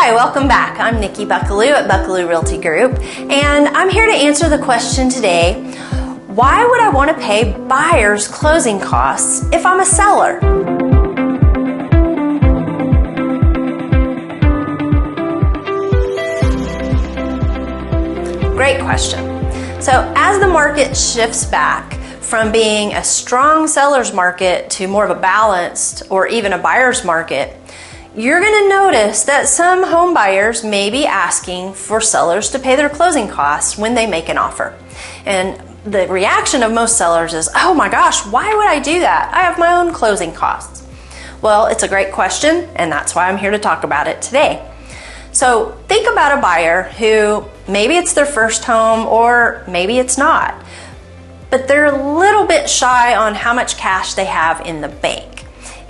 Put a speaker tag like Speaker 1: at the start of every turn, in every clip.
Speaker 1: Hi, welcome back. I'm Nikki Buckelew at Buckelew Realty Group, and I'm here to answer the question today, why would I want to pay buyers closing costs if I'm a seller? Great question. So as the market shifts back from being a strong seller's market to more of a balanced or even a buyer's market, you're going to notice that some home buyers may be asking for sellers to pay their closing costs when they make an offer. And the reaction of most sellers is, oh my gosh, why would I do that? I have my own closing costs. Well, it's a great question, and that's why I'm here to talk about it today. So think about a buyer who maybe it's their first home or maybe it's not, but they're a little bit shy on how much cash they have in the bank.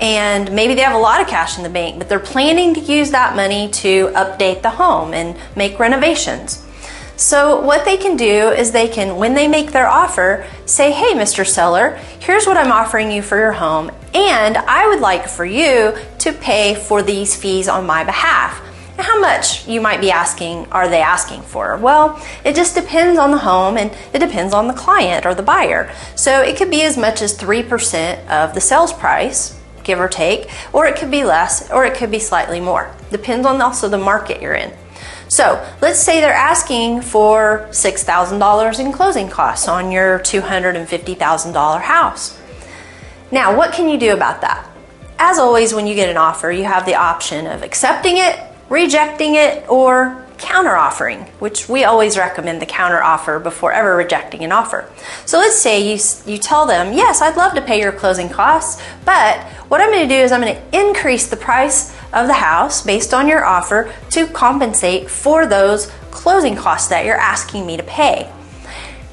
Speaker 1: And maybe they have a lot of cash in the bank, but they're planning to use that money to update the home and make renovations. So what they can do is they can, when they make their offer, say, hey, Mr. Seller, here's what I'm offering you for your home, and I would like for you to pay for these fees on my behalf. And how much you might be asking, are they asking for? Well, it just depends on the home and it depends on the client or the buyer. So it could be as much as 3% of the sales price, give or take, or it could be less, or it could be slightly more. Depends on also the market you're in. So let's say they're asking for $6,000 in closing costs on your $250,000 house. Now, what can you do about that? As always, when you get an offer, you have the option of accepting it, rejecting it, or counter-offering, which we always recommend the counter-offer before ever rejecting an offer. So let's say you tell them, yes, I'd love to pay your closing costs, but what I'm going to do is I'm going to increase the price of the house based on your offer to compensate for those closing costs that you're asking me to pay.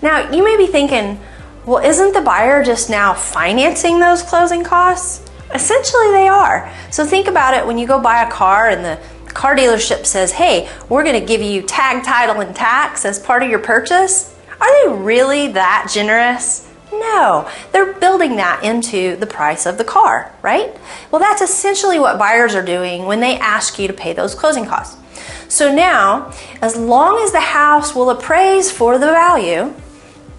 Speaker 1: Now, you may be thinking, well, isn't the buyer just now financing those closing costs? Essentially, they are. So think about it when you go buy a car and the car dealership says, hey, we're going to give you tag, title, and tax as part of your purchase. Are they really that generous? No, they're building that into the price of the car, right? Well, that's essentially what buyers are doing when they ask you to pay those closing costs. So now, as long as the house will appraise for the value,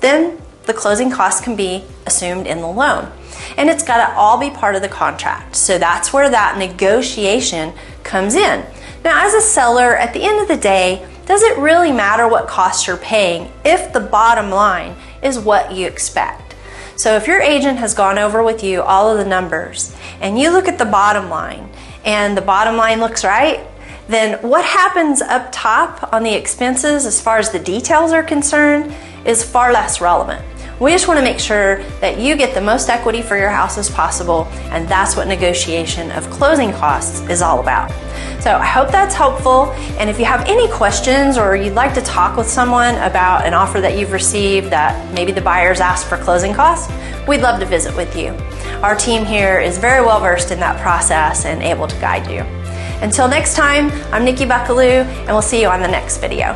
Speaker 1: then the closing costs can be assumed in the loan. And it's got to all be part of the contract. So that's where that negotiation comes in. Now, as a seller, at the end of the day, does it really matter what costs you're paying if the bottom line is what you expect? So if your agent has gone over with you all of the numbers and you look at the bottom line and the bottom line looks right, then what happens up top on the expenses as far as the details are concerned is far less relevant. We just want to make sure that you get the most equity for your house as possible, and that's what negotiation of closing costs is all about. So I hope that's helpful, and if you have any questions or you'd like to talk with someone about an offer that you've received that maybe the buyers asked for closing costs, we'd love to visit with you. Our team here is very well versed in that process and able to guide you. Until next time, I'm Nikki Buckelew, and we'll see you on the next video.